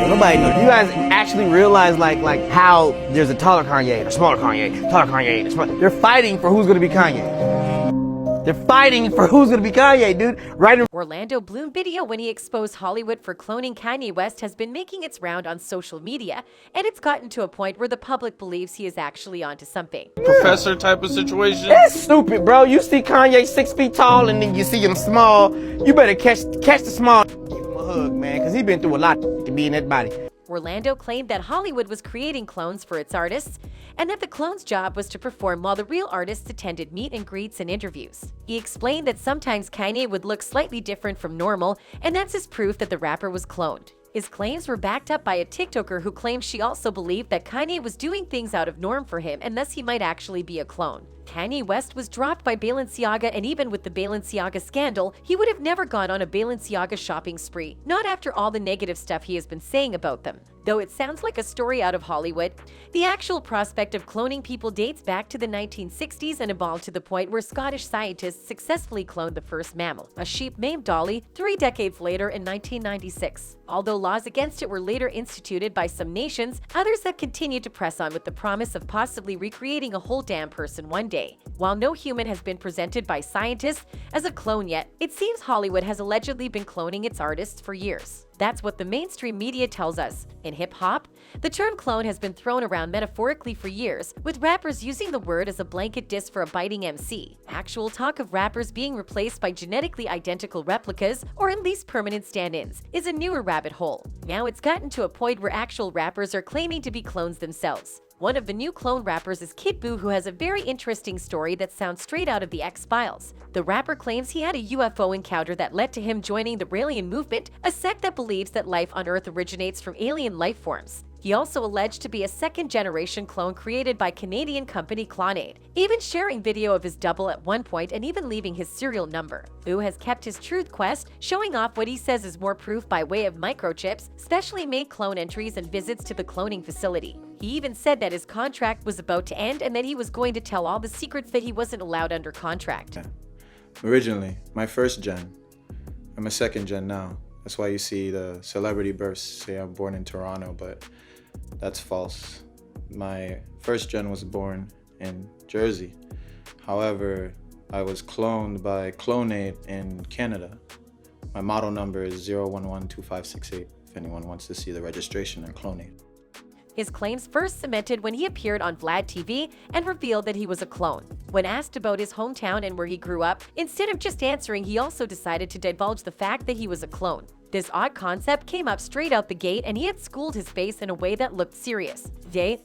Nobody knows. You guys actually realize like how there's a taller Kanye, a smaller Kanye, taller Kanye, a smaller. They're fighting for who's gonna be Kanye. They're fighting for who's gonna be Kanye, dude. Right in Orlando Bloom video when he exposed Hollywood for cloning Kanye West has been making its round on social media, and it's gotten to a point where the public believes he is actually onto something. Professor type of situation. That's stupid, bro. You see Kanye 6 feet tall and then you see him small. You better catch the small. Give him a hug, man, because he's been through a lot to be in that body. Orlando claimed that Hollywood was creating clones for its artists, and that the clone's job was to perform while the real artists attended meet and greets and interviews. He explained that sometimes Kanye would look slightly different from normal, and that's his proof that the rapper was cloned. His claims were backed up by a TikToker who claimed she also believed that Kanye was doing things out of norm for him and thus he might actually be a clone. Kanye West was dropped by Balenciaga, and even with the Balenciaga scandal, he would have never gone on a Balenciaga shopping spree, not after all the negative stuff he has been saying about them. Though it sounds like a story out of Hollywood, the actual prospect of cloning people dates back to the 1960s and evolved to the point where Scottish scientists successfully cloned the first mammal, a sheep named Dolly, 3 decades later in 1996. Although laws against it were later instituted by some nations, others have continued to press on with the promise of possibly recreating a whole damn person one day. While no human has been presented by scientists as a clone yet, it seems Hollywood has allegedly been cloning its artists for years. That's what the mainstream media tells us. In hip-hop, the term clone has been thrown around metaphorically for years, with rappers using the word as a blanket diss for a biting MC. Actual talk of rappers being replaced by genetically identical replicas, or at least permanent stand-ins, is a newer rabbit hole. Now it's gotten to a point where actual rappers are claiming to be clones themselves. One of the new clone rappers is Kid Buu, who has a very interesting story that sounds straight out of the X-Files. The rapper claims he had a UFO encounter that led to him joining the Raelian movement, a sect that believes that life on Earth originates from alien life forms. He also alleged to be a second-generation clone created by Canadian company Clonade, even sharing video of his double at one point and even leaving his serial number. Boo has kept his truth quest, showing off what he says is more proof by way of microchips, specially made clone entries and visits to the cloning facility. He even said that his contract was about to end and that he was going to tell all the secrets that he wasn't allowed under contract. Originally, my first gen. I'm a second gen now. That's why you see the celebrity bursts say I'm born in Toronto, but that's false. My first gen was born in Jersey. However, I was cloned by Clonade in Canada. My model number is 0112568 if anyone wants to see the registration in Clonade. His claims first cemented when he appeared on Vlad TV and revealed that he was a clone. When asked about his hometown and where he grew up, instead of just answering, he also decided to divulge the fact that he was a clone. This odd concept came up straight out the gate, and he had schooled his face in a way that looked serious.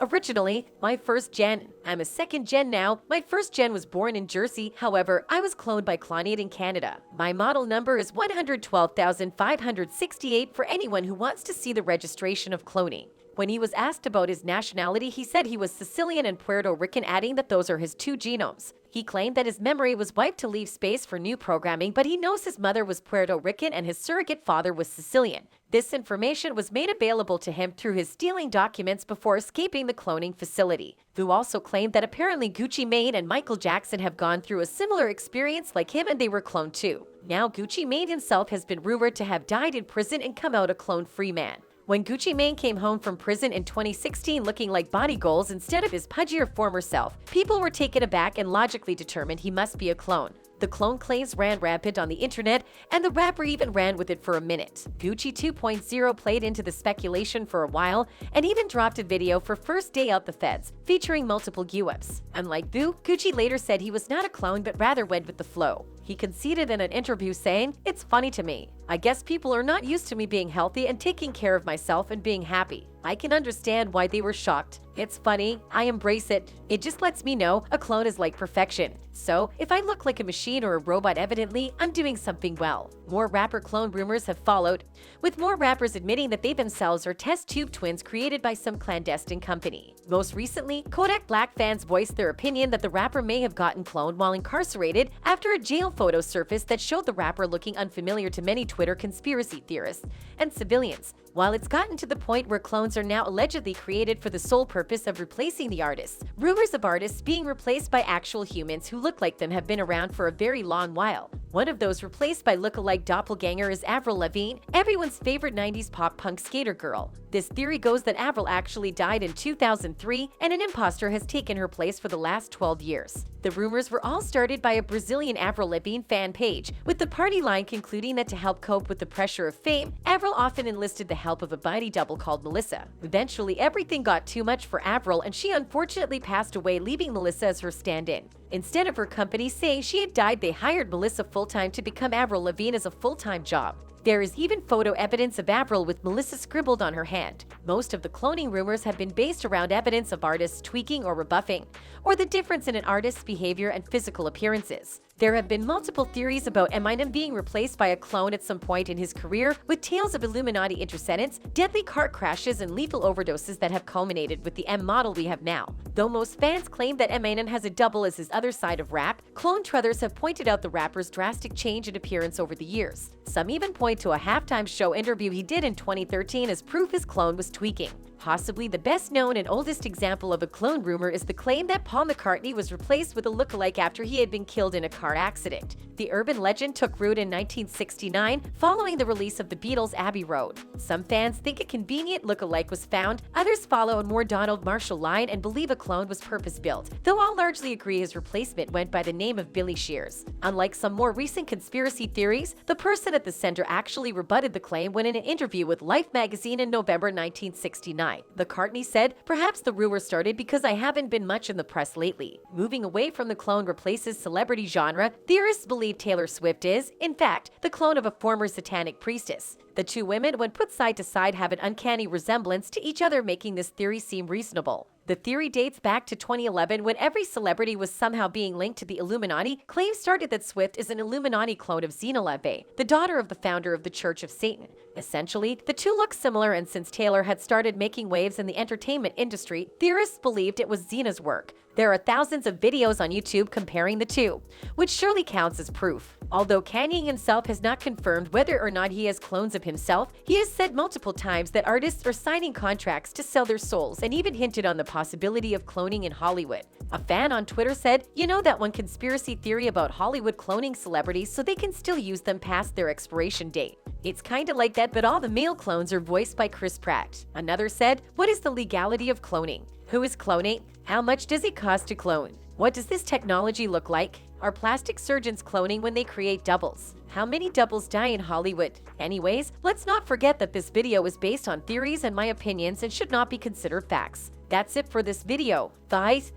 Originally, my first gen. I'm a second gen now. My first gen was born in Jersey. However, I was cloned by Clonade in Canada. My model number is 112,568 for anyone who wants to see the registration of cloning. When he was asked about his nationality, he said he was Sicilian and Puerto Rican, adding that those are his 2 genomes. He claimed that his memory was wiped to leave space for new programming, but he knows his mother was Puerto Rican and his surrogate father was Sicilian. This information was made available to him through his stealing documents before escaping the cloning facility. Vu also claimed that apparently Gucci Mane and Michael Jackson have gone through a similar experience like him and they were cloned too. Now Gucci Mane himself has been rumored to have died in prison and come out a clone-free man. When Gucci Mane came home from prison in 2016 looking like body goals instead of his pudgier former self, people were taken aback and logically determined he must be a clone. The clone claims ran rampant on the internet, and the rapper even ran with it for a minute. Gucci 2.0 played into the speculation for a while and even dropped a video for first day out the feds, featuring multiple UFs. Unlike Boo, Gucci later said he was not a clone but rather went with the flow. He conceded in an interview saying, "It's funny to me. I guess people are not used to me being healthy and taking care of myself and being happy. I can understand why they were shocked. It's funny. I embrace it. It just lets me know a clone is like perfection. So, if I look like a machine or a robot, evidently, I'm doing something well." More rapper clone rumors have followed, with more rappers admitting that they themselves are test tube twins created by some clandestine company. Most recently, Kodak Black fans voiced their opinion that the rapper may have gotten cloned while incarcerated after a jail photo surfaced that showed the rapper looking unfamiliar to many Twitter conspiracy theorists and civilians. While it's gotten to the point where clones are now allegedly created for the sole purpose of replacing the artists, rumors of artists being replaced by actual humans who look like them have been around for a very long while. One of those replaced by look-alike doppelganger is Avril Lavigne, everyone's favorite 90s pop-punk skater girl. This theory goes that Avril actually died in 2003 and an imposter has taken her place for the last 12 years. The rumors were all started by a Brazilian Avril Lavigne fan page, with the party line concluding that to help cope with the pressure of fame, Avril often enlisted the help of a body double called Melissa. Eventually, everything got too much for Avril and she unfortunately passed away, leaving Melissa as her stand-in. Instead of her company saying she had died, they hired Melissa full-time to become Avril Lavigne as a full-time job. There is even photo evidence of Avril with Melissa scribbled on her hand. Most of the cloning rumors have been based around evidence of artists tweaking or rebuffing, or the difference in an artist's behavior and physical appearances. There have been multiple theories about Eminem being replaced by a clone at some point in his career, with tales of Illuminati intercedents, deadly car crashes, and lethal overdoses that have culminated with the M model we have now. Though most fans claim that Eminem has a double as his other side of rap, clone truthers have pointed out the rapper's drastic change in appearance over the years. Some even point to a halftime show interview he did in 2013 as proof his clone was tweaking. Possibly the best known and oldest example of a clone rumor is the claim that Paul McCartney was replaced with a lookalike after he had been killed in a car accident. The urban legend took root in 1969 following the release of the Beatles' Abbey Road. Some fans think a convenient lookalike was found, others follow a more Donald Marshall line and believe a clone was purpose-built, though all largely agree his replacement went by the name of Billy Shears. Unlike some more recent conspiracy theories, the person at the center actually rebutted the claim when in an interview with Life magazine in November 1969. McCartney said, "Perhaps the rumor started because I haven't been much in the press lately." Moving away from the clone replaces celebrity genre, theorists believe Taylor Swift is, in fact, the clone of a former satanic priestess. The two women, when put side to side, have an uncanny resemblance to each other, making this theory seem reasonable. The theory dates back to 2011 when every celebrity was somehow being linked to the Illuminati. Claims started that Swift is an Illuminati clone of Xenoleve, the daughter of the founder of the Church of Satan. Essentially, the two look similar, and since Taylor had started making waves in the entertainment industry, theorists believed it was Xena's work. There are thousands of videos on YouTube comparing the two, which surely counts as proof. Although Kanye himself has not confirmed whether or not he has clones of himself, he has said multiple times that artists are signing contracts to sell their souls and even hinted on the possibility of cloning in Hollywood. A fan on Twitter said, "You know that one conspiracy theory about Hollywood cloning celebrities so they can still use them past their expiration date? It's kinda like that, but all the male clones are voiced by Chris Pratt." Another said, "What is the legality of cloning? Who is cloning? How much does it cost to clone? What does this technology look like? Are plastic surgeons cloning when they create doubles? How many doubles die in Hollywood?" Anyways, let's not forget that this video is based on theories and my opinions and should not be considered facts. That's it for this video. Guys,